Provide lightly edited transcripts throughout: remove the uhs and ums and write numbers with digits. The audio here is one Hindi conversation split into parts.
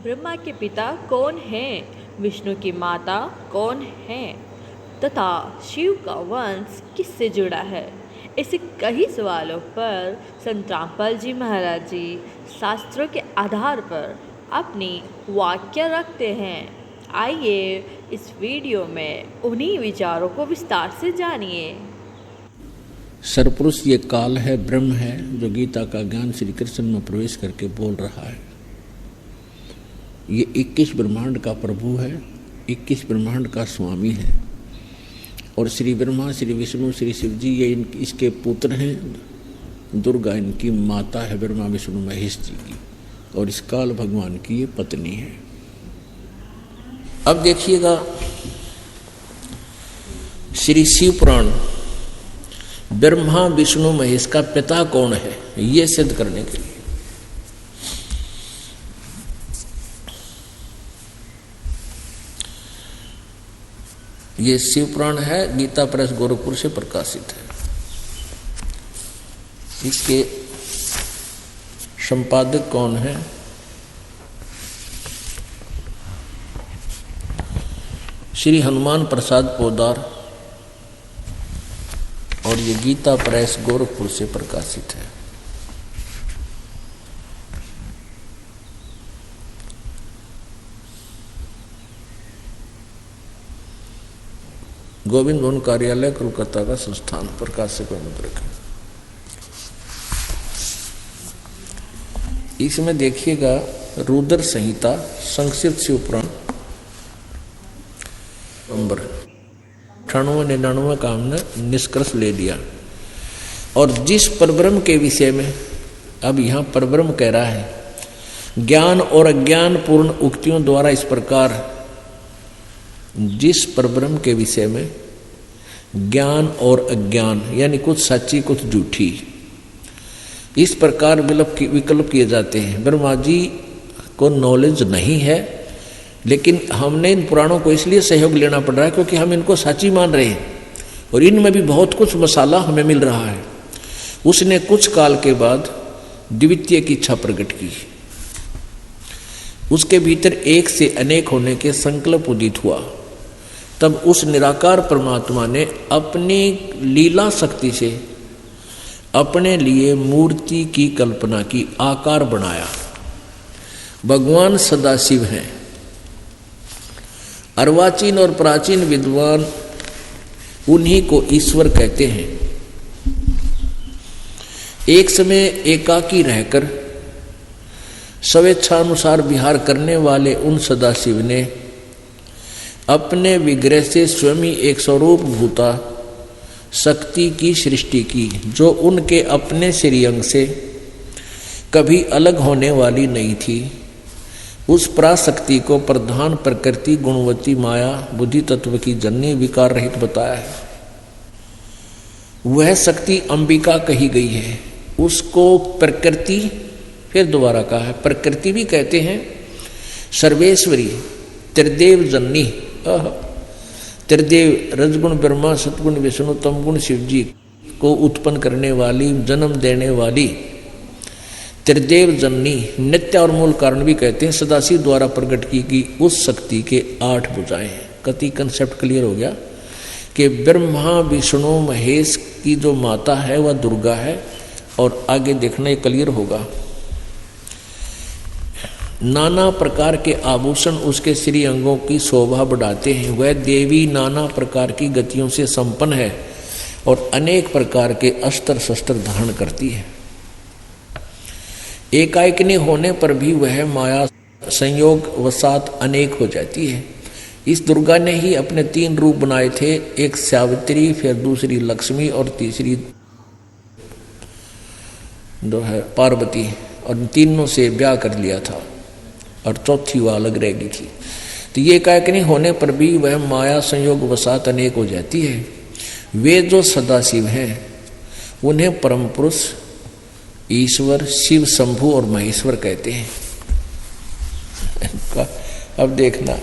ब्रह्मा के पिता कौन हैं, विष्णु की माता कौन है तथा शिव का वंश किससे जुड़ा है। ऐसे कई सवालों पर संत रामपाल जी महाराज जी शास्त्रों के आधार पर अपनी वाक्य रखते हैं। आइए इस वीडियो में उन्हीं विचारों को विस्तार से जानिए। सरपुरुष ये काल है, ब्रह्म है, जो गीता का ज्ञान श्री कृष्ण में प्रवेश करके बोल रहा है। ये 21 ब्रह्मांड का प्रभु है, 21 ब्रह्मांड का स्वामी है। और श्री ब्रह्मा, श्री विष्णु, श्री शिव जी ये इसके पुत्र हैं। दुर्गा इनकी माता है, ब्रह्मा विष्णु महेश जी की, और इस काल भगवान की ये पत्नी है। अब देखिएगा श्री शिव पुराण ब्रह्मा विष्णु महेश का पिता कौन है, ये सिद्ध करने के लिए ये शिव पुराण है, गीता प्रेस गोरखपुर से प्रकाशित है। इसके संपादक कौन है? श्री हनुमान प्रसाद पोदार, और ये गीता प्रेस गोरखपुर से प्रकाशित है। गोविंद भवन कार्यालय कोलकाता का संस्थान, प्रकाशक मुद्रक है। इसमें देखिएगा रुद्र संहिता संक्षिप्त शिव पुराण नंबर 98-99 का हमने निष्कर्ष ले लिया। और जिस परब्रह्म के विषय में अब यहाँ परब्रह्म कह रहा है, ज्ञान और अज्ञान पूर्ण उक्तियों द्वारा इस प्रकार जिस परब्रह्म के विषय में ज्ञान और अज्ञान यानी कुछ सच्ची कुछ झूठी इस प्रकार विकल्प किए जाते हैं। ब्रह्मा जी को नॉलेज नहीं है, लेकिन हमने इन पुराणों को इसलिए सहयोग लेना पड़ रहा है क्योंकि हम इनको सच्ची मान रहे हैं और इनमें भी बहुत कुछ मसाला हमें मिल रहा है। उसने कुछ काल के बाद द्वितीय की इच्छा प्रकट की, उसके भीतर एक से अनेक होने के संकल्प उदित हुआ। तब उस निराकार परमात्मा ने अपनी लीला शक्ति से अपने लिए मूर्ति की कल्पना की, आकार बनाया। भगवान सदाशिव हैं। अर्वाचीन और प्राचीन विद्वान उन्हीं को ईश्वर कहते हैं। एक समय एकाकी रहकर स्वेच्छानुसार विहार करने वाले उन सदाशिव ने अपने विग्रह से स्वयं ही एक स्वरूप भूता शक्ति की सृष्टि की, जो उनके अपने श्रीअंग से कभी अलग होने वाली नहीं थी। उस पराशक्ति को प्रधान प्रकृति गुणवती माया बुद्धि तत्व की जननी विकार रहित बताया है। वह शक्ति अंबिका कही गई है। उसको प्रकृति फिर दोबारा कहा है, प्रकृति भी कहते हैं। सर्वेश्वरी त्रिदेव जननी, त्रिदेव रजगुण ब्रह्मा, सतगुण विष्णु, तमगुण शिव जी को उत्पन्न करने वाली, जन्म देने वाली त्रिदेव जननी, नित्य और मूल कारण भी कहते हैं। सदाशिव द्वारा प्रकट की गई उस शक्ति के 8 भुजाएं। कति कंसेप्ट क्लियर हो गया कि ब्रह्मा विष्णु महेश की जो माता है वह दुर्गा है, और आगे देखना ये क्लियर होगा। नाना प्रकार के आभूषण उसके श्री अंगों की शोभा बढ़ाते हैं। वह देवी नाना प्रकार की गतियों से संपन्न है और अनेक प्रकार के अस्त्र शस्त्र धारण करती है। एकाएकनी होने पर भी वह माया संयोग वसात अनेक हो जाती है। इस दुर्गा ने ही अपने 3 रूप बनाए थे, एक सावित्री, फिर दूसरी लक्ष्मी और तीसरी जो है पार्वती, और तीनों से ब्याह कर लिया था और चौथी वह अलग रह गई थी। तो ये एकाएकनी होने पर भी वह माया संयोग वसात अनेक हो जाती है। वे जो सदाशिव हैं उन्हें परम पुरुष ईश्वर, शिव, शंभु और महेश्वर कहते हैं। अब देखना,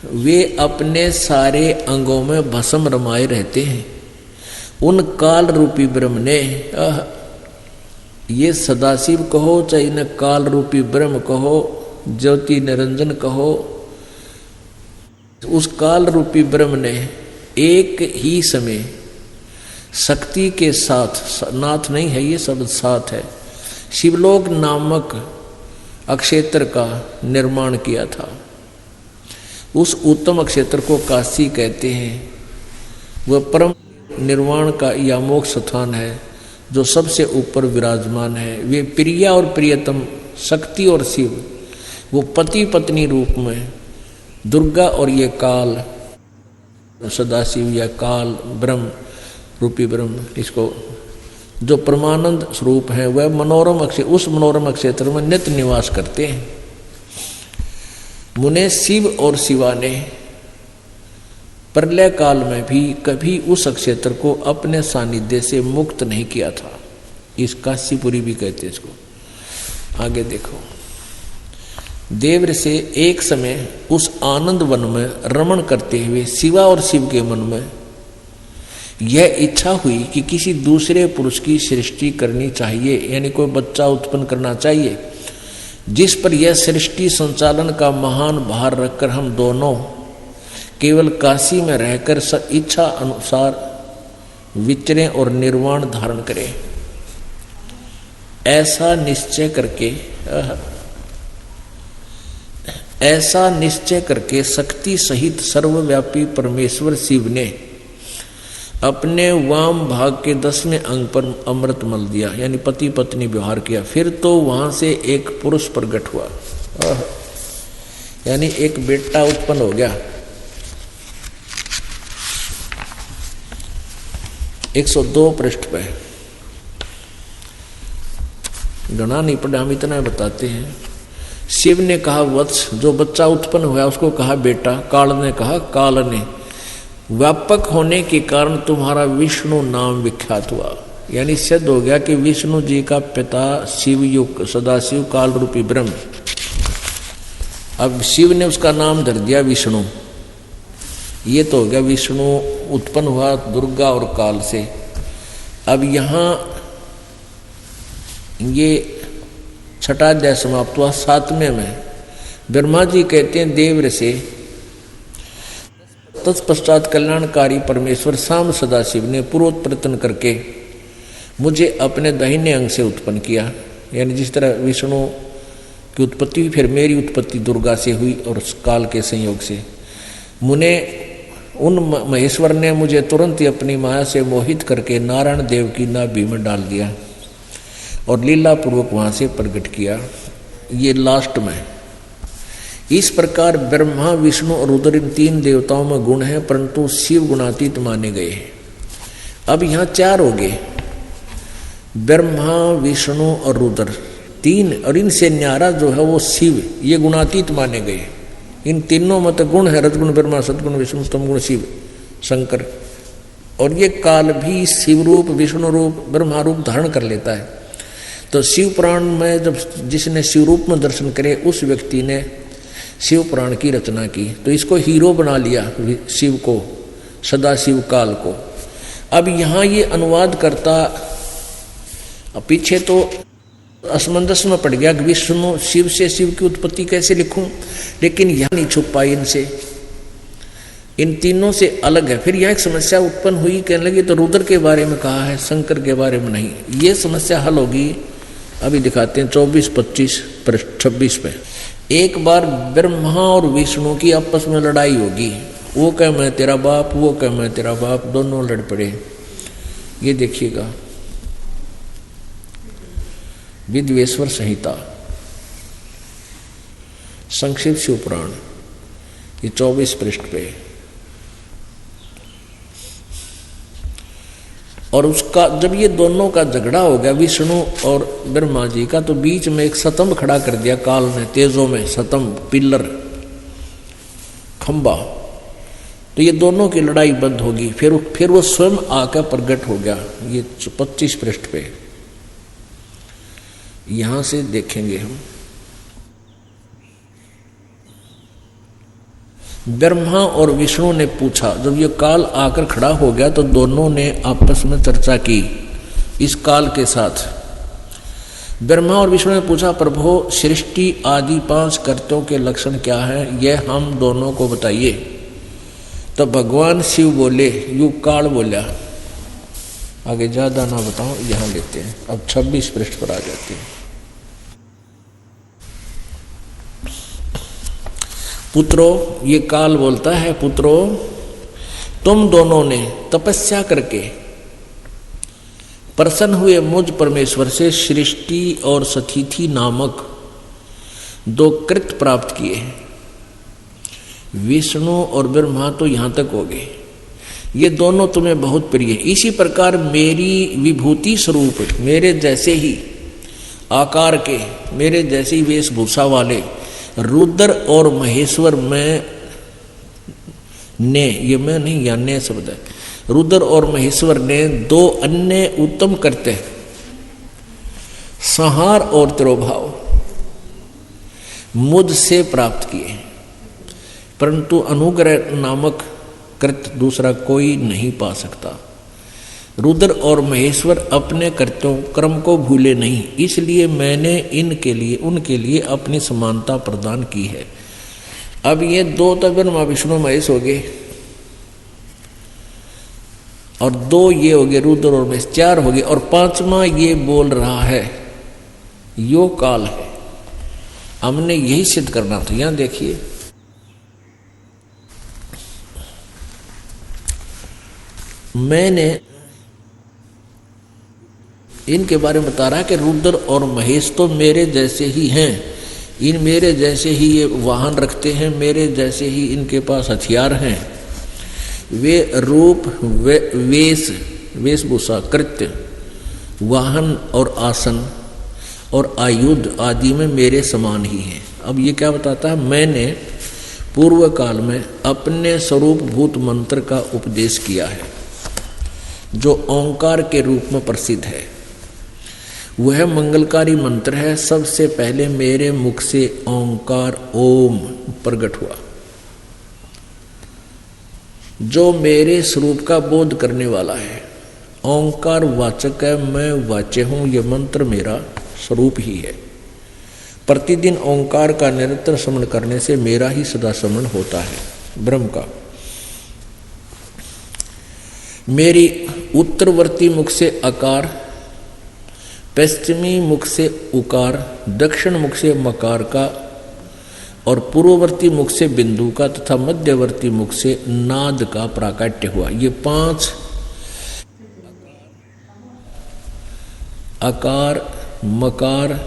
वे अपने सारे अंगों में भस्म रमाए रहते हैं। उन काल रूपी ब्रह्म ने ये सदाशिव कहो चाहे इन्हें काल रूपी ब्रह्म कहो, ज्योति निरंजन कहो, उस काल रूपी ब्रह्म ने एक ही समय शक्ति के साथ, नाथ नहीं है ये शब्द, साथ है, शिवलोक नामक अक्षेत्र का निर्माण किया था। उस उत्तम अक्षेत्र को काशी कहते हैं। वह परम निर्वाण का या मोक्ष स्थान है जो सबसे ऊपर विराजमान है। वे प्रिया और प्रियतम शक्ति और शिव, वो पति पत्नी रूप में, दुर्गा और ये काल सदाशिव या काल ब्रह्म रूपी ब्रह्म, इसको जो परमानंद स्वरूप है वह मनोरम अक्षेत्र, उस मनोरम क्षेत्र में नित्य निवास करते हैं। मुने शिव और शिवा ने प्रलय काल में भी कभी उस क्षेत्र को अपने सानिध्य से मुक्त नहीं किया था। इस काशीपुरी भी कहते हैं इसको। आगे देखो, देव से एक समय उस आनंद वन में रमण करते हुए शिवा और शिव के मन में यह इच्छा हुई कि किसी दूसरे पुरुष की सृष्टि करनी चाहिए, यानी कोई बच्चा उत्पन्न करना चाहिए, जिस पर यह सृष्टि संचालन का महान भार रखकर हम दोनों केवल काशी में रहकर इच्छा अनुसार विचरें और निर्वाण धारण करें। ऐसा निश्चय करके शक्ति सहित सर्वव्यापी परमेश्वर शिव ने अपने वाम भाग के 10वें अंग पर अमृत मल दिया, यानी पति पत्नी व्यवहार किया। फिर तो वहां से एक पुरुष प्रकट हुआ, यानी एक बेटा उत्पन्न हो गया। 102 पृष्ठ पे, गणा नहीं पड़ा, हम इतना बताते हैं। शिव ने कहा वत्स, जो बच्चा उत्पन्न हुआ उसको कहा बेटा। काल ने कहा, काल ने, व्यापक होने के कारण तुम्हारा विष्णु नाम विख्यात हुआ, यानी सिद्ध हो गया कि विष्णु जी का पिता शिव युग सदाशिव काल रूपी ब्रह्म। अब शिव ने उसका नाम धर दिया विष्णु। ये तो हो गया विष्णु उत्पन्न हुआ दुर्गा और काल से। अब यहाँ ये छठा अध्याय समाप्त हुआ। 7वें में ब्रह्मा जी कहते हैं देव से, तत्पश्चात कल्याणकारी परमेश्वर शाम सदाशिव ने पूर्वोत्प्रतन करके मुझे अपने दाहिने अंग से उत्पन्न किया, यानी जिस तरह विष्णु की उत्पत्ति हुई, फिर मेरी उत्पत्ति दुर्गा से हुई और काल के संयोग से। मुने उन महेश्वर ने मुझे तुरंत ही अपनी माया से मोहित करके नारायण देव की नाभि में डाल दिया और लीला पूर्वक वहां से प्रकट किया। ये लास्ट में इस प्रकार ब्रह्मा विष्णु और रुद्र इन 3 देवताओं में गुण है, परंतु शिव गुणातीत माने गए हैं। अब यहाँ 4 हो गए, ब्रह्मा विष्णु और रुद्र 3, और इनसे न्यारा जो है वो शिव, ये गुणातीत माने गए। इन तीनों में तो गुण है, रजगुण ब्रह्मा, सदगुण विष्णु, तमगुण शिव शंकर। और ये काल भी शिव रूप विष्णु रूप ब्रह्मा रूप धारण कर लेता है। तो शिव पुराण में जब जिसने शिव रूप में दर्शन करे उस व्यक्ति ने शिव पुराण की रचना की, तो इसको हीरो बना लिया शिव को, सदाशिव काल को। अब यहाँ ये अनुवाद करता, पीछे तो असमंजस में पड़ गया कि विष्णु शिव से शिव की उत्पत्ति कैसे लिखूं, लेकिन यहाँ नहीं छुप पाई इनसे, इन तीनों से अलग है। फिर यह एक समस्या उत्पन्न हुई, कहने लगी तो रुद्र के बारे में कहा है, शंकर के बारे में नहीं। ये समस्या हल होगी, अभी दिखाते हैं 24-25 पृष्ठ 26 पे। एक बार ब्रह्मा और विष्णु की आपस में लड़ाई होगी, वो कह मैं तेरा बाप, वो कह मैं तेरा बाप, दोनों लड़ पड़े। ये देखिएगा विद्वेश्वर संहिता संक्षिप्त शिव पुराण, ये 24 पृष्ठ पे। और उसका जब ये दोनों का झगड़ा हो गया विष्णु और ब्रह्मा जी का, तो बीच में एक स्तंभ खड़ा कर दिया काल ने, तेजों में स्तंभ, पिलर, खंबा। तो ये दोनों की लड़ाई बंद होगी। फिर वो स्वयं आकर प्रकट हो गया। ये 25 पृष्ठ पे यहां से देखेंगे हम। ब्रह्मा और विष्णु ने पूछा, जब ये काल आकर खड़ा हो गया तो दोनों ने आपस में चर्चा की इस काल के साथ ब्रह्मा और विष्णु ने पूछा, प्रभु सृष्टि आदि 5 कर्तों के लक्षण क्या है, यह हम दोनों को बताइए। तो भगवान शिव बोले, युग काल बोला। आगे ज्यादा ना बताऊं, यहां लेते हैं। अब 26 पृष्ठ पर आ जाते हैं। पुत्रों, ये काल बोलता है, पुत्रों तुम दोनों ने तपस्या करके प्रसन्न हुए मुझ परमेश्वर से सृष्टि और सतिथि नामक 2 कृत्य प्राप्त किए हैं। विष्णु और ब्रह्मा तो यहां तक हो गए, ये दोनों तुम्हें बहुत प्रिय। इसी प्रकार मेरी विभूति स्वरूप, मेरे जैसे ही आकार के, मेरे जैसी वेशभूषा वाले रुद्र और महेश्वर ने, ये मैं नहीं, या ने शब्द है, रुद्र और महेश्वर ने 2 अन्य उत्तम करते, संहार और तिरोभाव मुझसे प्राप्त किए, परंतु अनुग्रह नामक कृत्य दूसरा कोई नहीं पा सकता। रुद्र और महेश्वर अपने कृत्यों कर्म को भूले नहीं, इसलिए मैंने उनके लिए अपनी समानता प्रदान की है। अब ये 2 तो ब्रह्मा विष्णु महेश हो गए, और 2 ये हो गए रुद्र और महेश, 4 हो गए, और 5वां ये बोल रहा है, यो काल है। हमने यही सिद्ध करना था। यहां देखिए, मैंने इनके बारे में बता रहा है कि रुद्र और महेश तो मेरे जैसे ही हैं, इन मेरे जैसे ही ये वाहन रखते हैं, मेरे जैसे ही इनके पास हथियार हैं। वे रूप, वेशभूषा, कृत्य, वाहन और आसन और आयुध आदि में मेरे समान ही हैं। अब ये क्या बताता है, मैंने पूर्व काल में अपने स्वरूप भूत मंत्र का उपदेश किया है, जो ओंकार के रूप में प्रसिद्ध है। वह मंगलकारी मंत्र है। सबसे पहले मेरे मुख से ओंकार ओम प्रकट हुआ, जो मेरे स्वरूप का बोध करने वाला है। ओंकार वाचक है, मैं वाच्य हूं, यह मंत्र मेरा स्वरूप ही है। प्रतिदिन ओंकार का निरंतर स्मरण करने से मेरा ही सदा स्मरण होता है, ब्रह्म का। मेरी उत्तरवर्ती मुख से अकार, पश्चिमी मुख से उकार, दक्षिण मुख से मकार का, और पूर्ववर्ती मुख से बिंदु का तथा मध्यवर्ती मुख से नाद का प्राकट्य हुआ। ये 5 अकार, मकार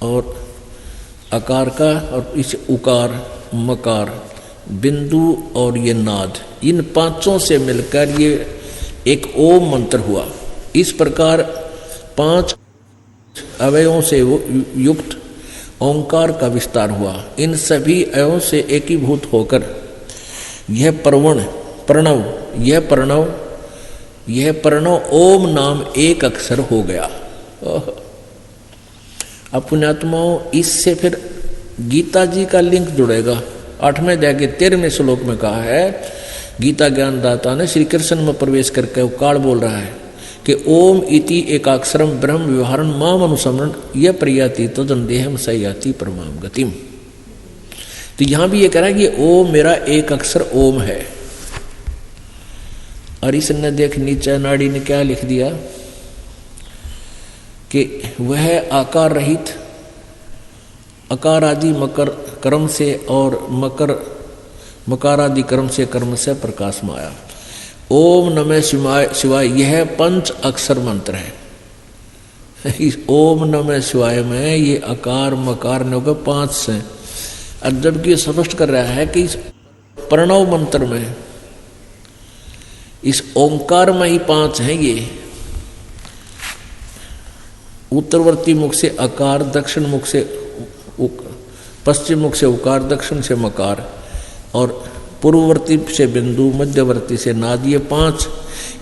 और अकार का, और इस उकार, मकार, बिंदु और ये नाद, इन 5 से मिलकर ये एक ओम मंत्र हुआ। इस प्रकार 5 अवयवों से युक्त ओंकार का विस्तार हुआ। इन सभी अवयवों से एकीभूत होकर यह प्रणव ओम नाम एक अक्षर हो गया। अब पुण्यात्माओं, इससे फिर गीता जी का लिंक जुड़ेगा। 8वें अध्याय के 13वें श्लोक में कहा है, गीता ज्ञानदाता ने श्री कृष्ण में प्रवेश करके वो काल बोल रहा है कि ओम इति एकाक्षरम ब्रह्म व्यवहारन माम अनुसमरण यह प्रयाति तदन देहम सयाति परमाम गतिम। तो यहां भी ये कह रहा है कि ओम मेरा एक अक्षर ओम है। और इसने देख नीचे नाड़ी ने क्या लिख दिया कि वह आकार रहित, अकार आदि मकर कर्म से और मकार आदि कर्म से प्रकाश में आया। ओम नमः शिवाय यह 5 अक्षर मंत्र है। इस ओम नमः शिवाय में ये अकार मकार ने होकर 5 से, और जबकि स्पष्ट कर रहा है कि इस प्रणव मंत्र में, इस ओंकार में ही 5 हैं। ये उत्तरवर्ती मुख से अकार, दक्षिण मुख से पश्चिम मुख से उकार, दक्षिण से मकार, और पूर्ववर्ती से बिंदु, मध्यवर्ती से नाद, ये 5,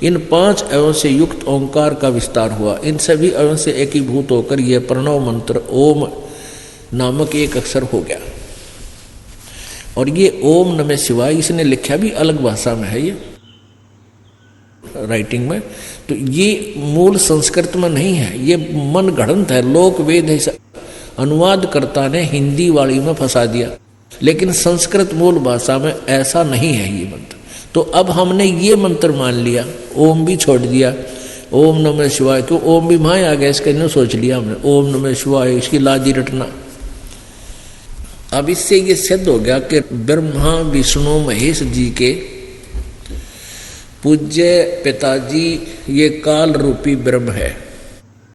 इन 5 अवयवों से युक्त ओंकार का विस्तार हुआ। इन सभी अवयवों से एकीभूत होकर यह प्रणव मंत्र ओम नामक एक अक्षर हो गया। और ये ओम नमः शिवाय इसने लिखा भी अलग भाषा में है। ये राइटिंग में, तो ये मूल संस्कृत में नहीं है, ये मन गढ़ंत है, लोक वेद है। अनुवादकर्ता ने हिंदी वाली में फंसा दिया, लेकिन संस्कृत मूल भाषा में ऐसा नहीं है ये मंत्र। तो अब हमने ये मंत्र मान लिया, ओम भी छोड़ दिया, ओम नमः शिवाय, क्यों ओम भी वहाँ आ गया, इसका नहीं सोच लिया हमने, ओम नमः शिवाय, इसकी लाजी रटना। अब इससे ये सिद्ध हो गया कि ब्रह्मा विष्णु महेश जी के पूज्य पिताजी ये काल रूपी ब्रह्म है।